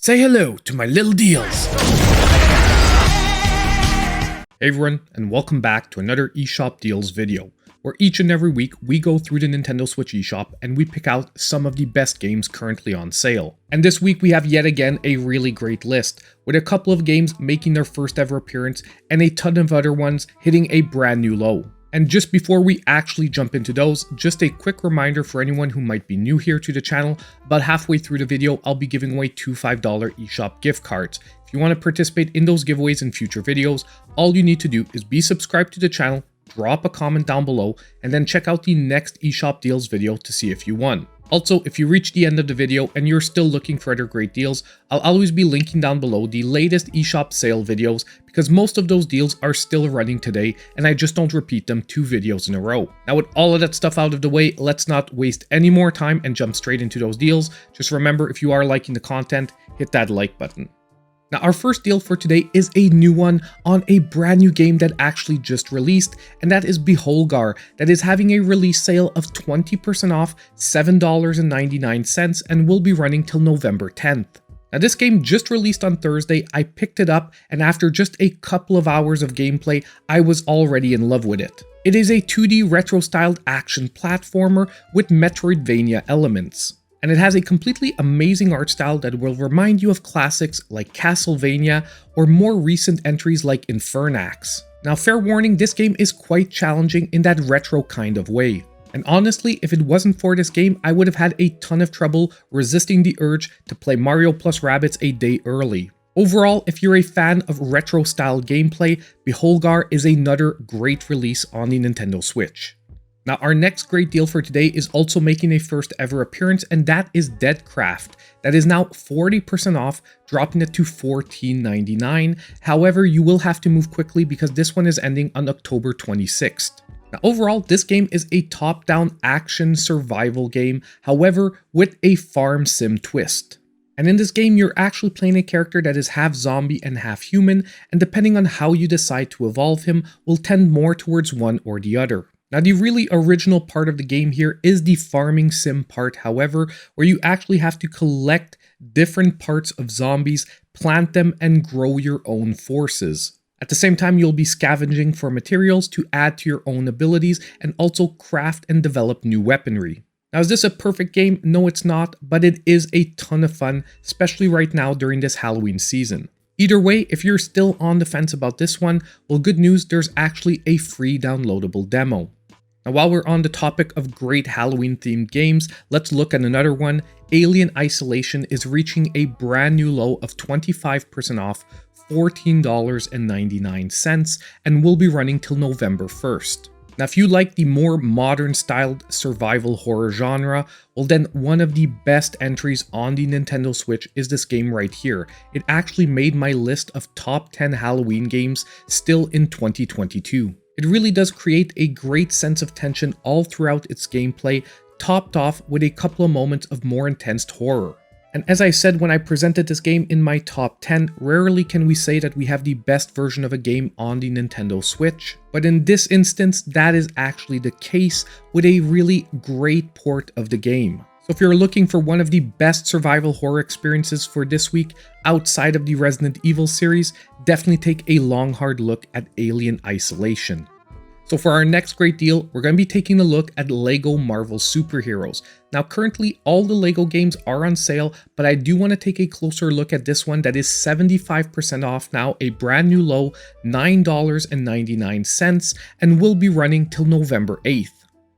Say hello to my little deals. Hey everyone, and welcome back to another eShop deals video, where each and every week we go through the Nintendo Switch eShop and we pick out some of the best games currently on sale. And this week we have yet again a really great list, with a couple of games making their first ever appearance and a ton of other ones hitting a brand new low. And just before we actually jump into those, just a quick reminder for anyone who might be new here to the channel, about halfway through the video I'll be giving away two $5 eShop gift cards. If you want to participate in those giveaways in future videos, all you need to do is be subscribed to the channel, drop a comment down below, and then check out the next eShop deals video to see if you won. Also, if you reach the end of the video and you're still looking for other great deals, I'll always be linking down below the latest eShop sale videos, because most of those deals are still running today and I just don't repeat them 2 videos in a row. Now with all of that stuff out of the way, let's not waste any more time and jump straight into those deals. Just remember, if you are liking the content, hit that like button. Now our first deal for today is a new one on a brand new game that actually just released, and that is Beholgar, that is having a release sale of 20% off, $7.99, and will be running till November 10th. Now this game just released on Thursday. I picked it up, and after just a couple of hours of gameplay, I was already in love with it. It is a 2D retro-styled action platformer with Metroidvania elements. And it has a completely amazing art style that will remind you of classics like Castlevania or more recent entries like Infernax. Now fair warning, this game is quite challenging in that retro kind of way. And honestly, if it wasn't for this game, I would have had a ton of trouble resisting the urge to play Mario plus Rabbids a day early. Overall, if you're a fan of retro style gameplay, Beholgar is another great release on the Nintendo Switch. Now our next great deal for today is also making a first ever appearance, and that is Deadcraft. That is now 40% off, dropping it to $14.99. However, you will have to move quickly because this one is ending on October 26th. Now overall, this game is a top-down action survival game, however, with a farm sim twist. And in this game, you're actually playing a character that is half zombie and half human, and depending on how you decide to evolve him, will tend more towards one or the other. Now the really original part of the game here is the farming sim part, however, where you actually have to collect different parts of zombies, plant them, and grow your own forces. At the same time, you'll be scavenging for materials to add to your own abilities and also craft and develop new weaponry. Now is this a perfect game? No, it's not, but it is a ton of fun, especially right now during this Halloween season. Either way, if you're still on the fence about this one, well, good news, there's actually a free downloadable demo. Now while we're on the topic of great Halloween themed games, let's look at another one. Alien Isolation is reaching a brand new low of 25% off, $14.99, and will be running till November 1st. Now if you like the more modern styled survival horror genre, well then one of the best entries on the Nintendo Switch is this game right here. It actually made my list of top 10 Halloween games still in 2022. It really does create a great sense of tension all throughout its gameplay, topped off with a couple of moments of more intense horror. And as I said when I presented this game in my top 10, rarely can we say that we have the best version of a game on the Nintendo Switch. But in this instance, that is actually the case with a really great port of the game. So if you're looking for one of the best survival horror experiences for this week outside of the Resident Evil series, definitely take a long hard look at Alien Isolation. So for our next great deal, we're going to be taking a look at LEGO Marvel Superheroes. Now currently all the LEGO games are on sale, but I do want to take a closer look at this one that is 75% off now, a brand new low, $9.99, and will be running till November 8th.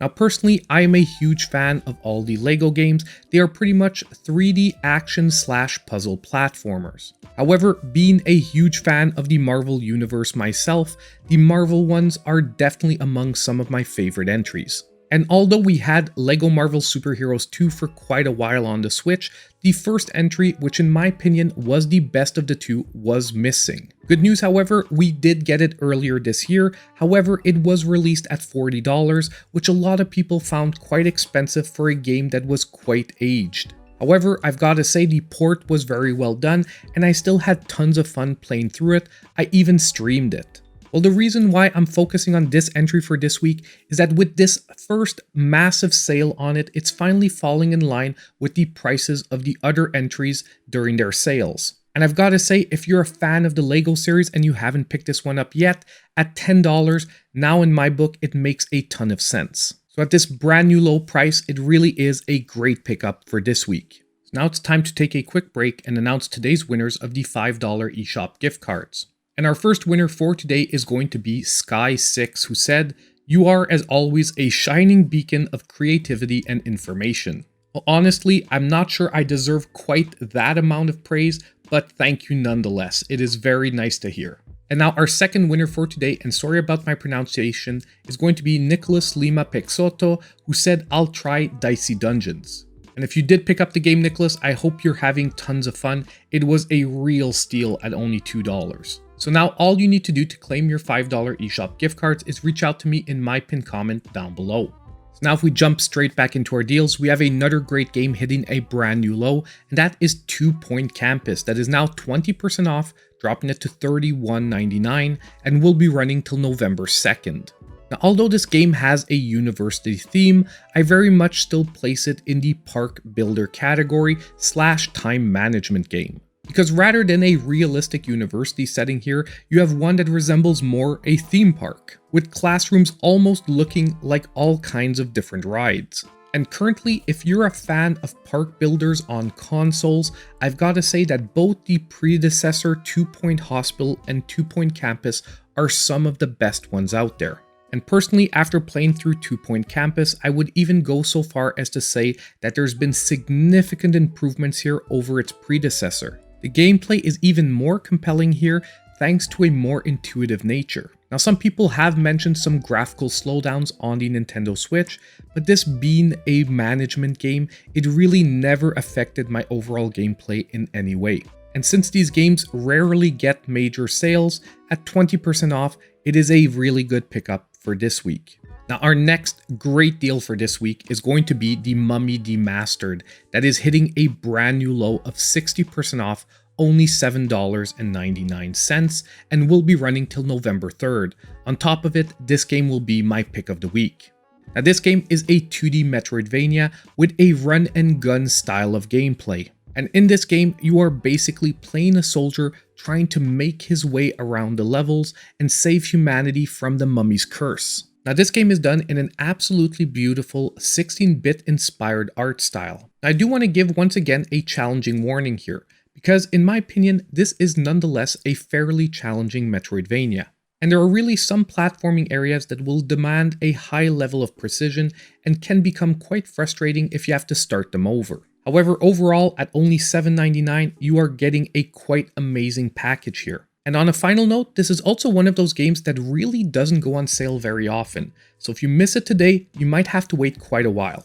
Now personally, I am a huge fan of all the LEGO games. They are pretty much 3D action/puzzle platformers. However, being a huge fan of the Marvel universe myself, the Marvel ones are definitely among some of my favorite entries. And although we had LEGO Marvel Superheroes 2 for quite a while on the Switch, the first entry, which in my opinion was the best of the two, was missing. Good news, however, we did get it earlier this year. However, it was released at $40, which a lot of people found quite expensive for a game that was quite aged. However, I've got to say the port was very well done, and I still had tons of fun playing through it. I even streamed it. Well, the reason why I'm focusing on this entry for this week is that with this first massive sale on it, it's finally falling in line with the prices of the other entries during their sales. And I've got to say, if you're a fan of the LEGO series and you haven't picked this one up yet, at $10, now in my book, it makes a ton of sense. So at this brand new low price, it really is a great pickup for this week. So now it's time to take a quick break and announce today's winners of the $5 eShop gift cards. And our first winner for today is going to be Sky6, who said, "You are, as always, a shining beacon of creativity and information." Well, honestly, I'm not sure I deserve quite that amount of praise, but thank you nonetheless. It is very nice to hear. And now our second winner for today, and sorry about my pronunciation, is going to be Nicholas Lima Pexoto, who said, "I'll try Dicey Dungeons." And if you did pick up the game, Nicholas, I hope you're having tons of fun. It was a real steal at only $2. So now all you need to do to claim your $5 eShop gift cards is reach out to me in my pinned comment down below. So now if we jump straight back into our deals, we have another great game hitting a brand new low, and that is 2 Point Campus. That is now 20% off, dropping it to $31.99, and will be running till November 2nd. Now, although this game has a university theme, I very much still place it in the park builder category / time management game. Because rather than a realistic university setting here, you have one that resembles more a theme park, with classrooms almost looking like all kinds of different rides. And currently, if you're a fan of park builders on consoles, I've got to say that both the predecessor 2 Point Hospital and 2 Point Campus are some of the best ones out there. And personally, after playing through 2 Point Campus, I would even go so far as to say that there's been significant improvements here over its predecessor. The gameplay is even more compelling here thanks to a more intuitive nature. Now, some people have mentioned some graphical slowdowns on the Nintendo Switch, but this being a management game, it really never affected my overall gameplay in any way. And since these games rarely get major sales, at 20% off, it is a really good pickup for this week. Now, our next great deal for this week is going to be the Mummy Demastered, that is hitting a brand new low of 60% off, only $7.99, and will be running till November 3rd. On top of it, this game will be my pick of the week. Now, this game is a 2D Metroidvania with a run and gun style of gameplay. And in this game, you are basically playing a soldier trying to make his way around the levels and save humanity from the mummy's curse. Now, this game is done in an absolutely beautiful 16-bit inspired art style. I do want to give once again a challenging warning here, because in my opinion, this is nonetheless a fairly challenging Metroidvania. And there are really some platforming areas that will demand a high level of precision and can become quite frustrating if you have to start them over. However, overall, at only $7.99, you are getting a quite amazing package here. And on a final note, this is also one of those games that really doesn't go on sale very often. So if you miss it today, you might have to wait quite a while.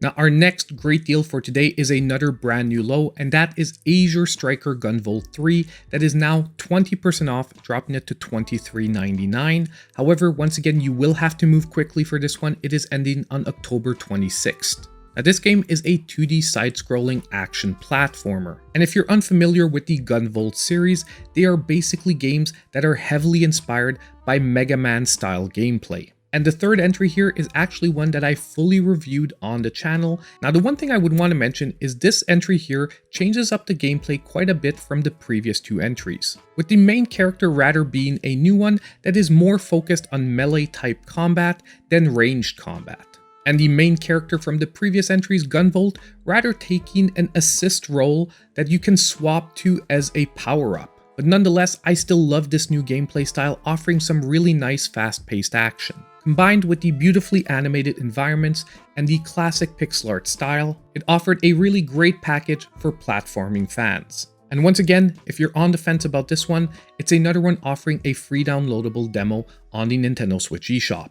Now, our next great deal for today is another brand new low, and that is Azure Striker Gunvolt 3, that is now 20% off, dropping it to $23.99. However, once again, you will have to move quickly for this one. It is ending on October 26th. Now, this game is a 2D side-scrolling action platformer, and if you're unfamiliar with the Gunvolt series, they are basically games that are heavily inspired by Mega Man style gameplay. And the third entry here is actually one that I fully reviewed on the channel. Now, the one thing I would want to mention is this entry here changes up the gameplay quite a bit from the previous two entries, with the main character rather being a new one that is more focused on melee type combat than ranged combat. And the main character from the previous entries, Gunvolt, rather taking an assist role that you can swap to as a power-up. But nonetheless, I still love this new gameplay style, offering some really nice fast-paced action. Combined with the beautifully animated environments and the classic pixel art style, it offered a really great package for platforming fans. And once again, if you're on the fence about this one, it's another one offering a free downloadable demo on the Nintendo Switch eShop.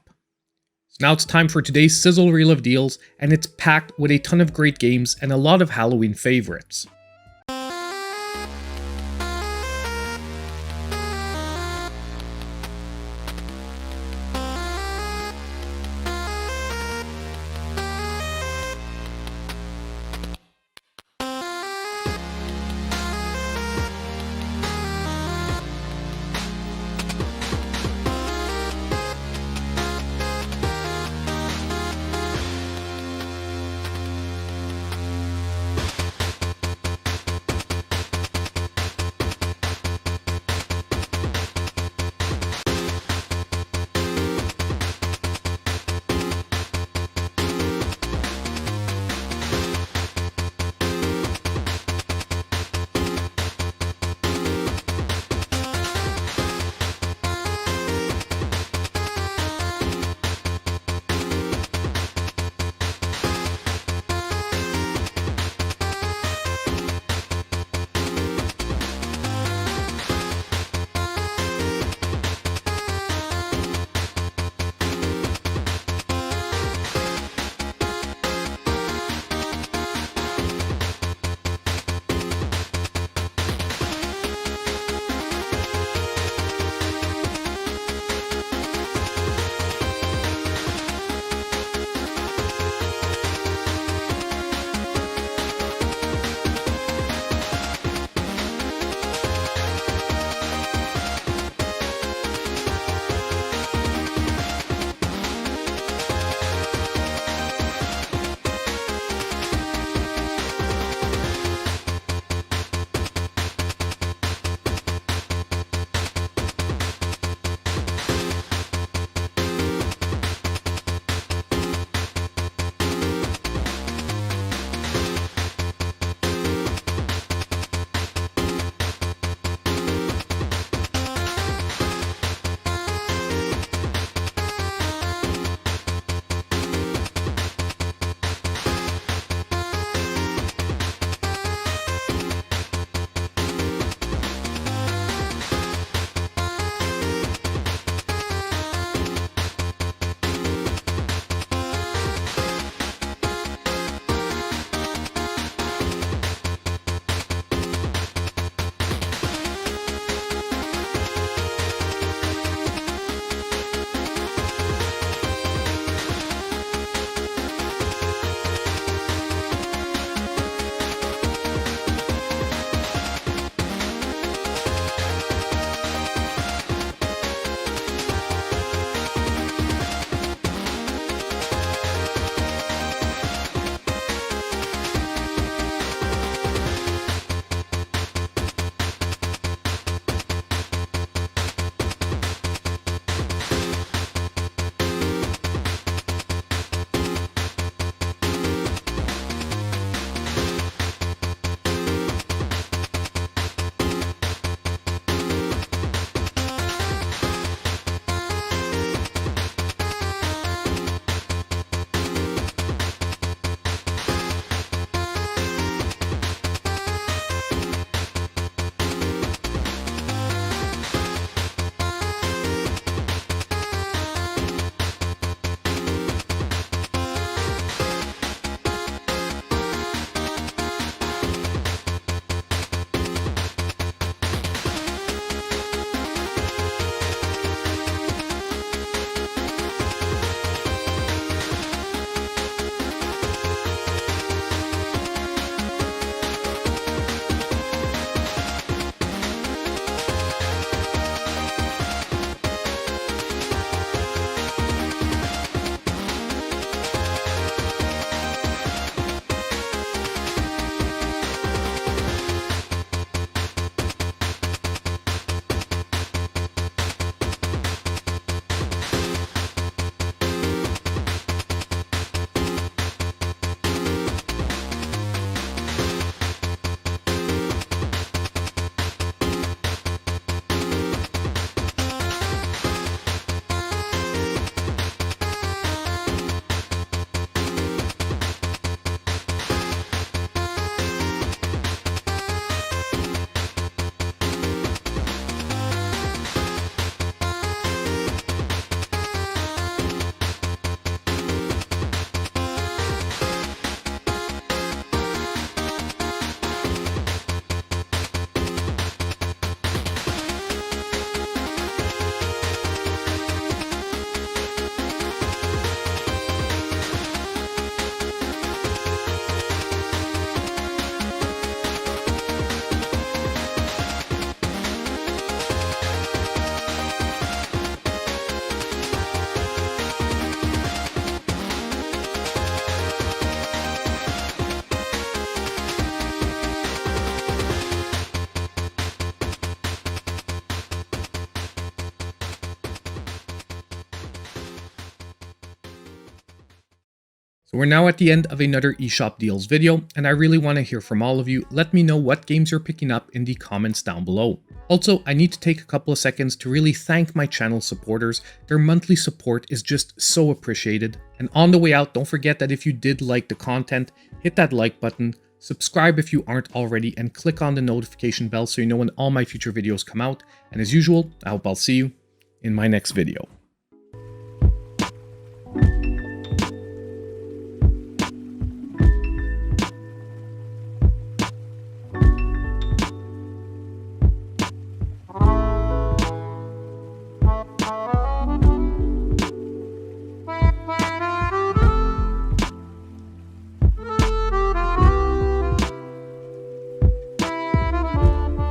So now it's time for today's Sizzle Reel of Deals, and it's packed with a ton of great games and a lot of Halloween favorites. So we're now at the end of another eShop deals video, and I really want to hear from all of you. Let me know what games you're picking up in the comments down below. Also, I need to take a couple of seconds to really thank my channel supporters. Their monthly support is just so appreciated. And on the way out, don't forget that if you did like the content, hit that like button, subscribe if you aren't already, and click on the notification bell so you know when all my future videos come out. And as usual, I hope I'll see you in my next video.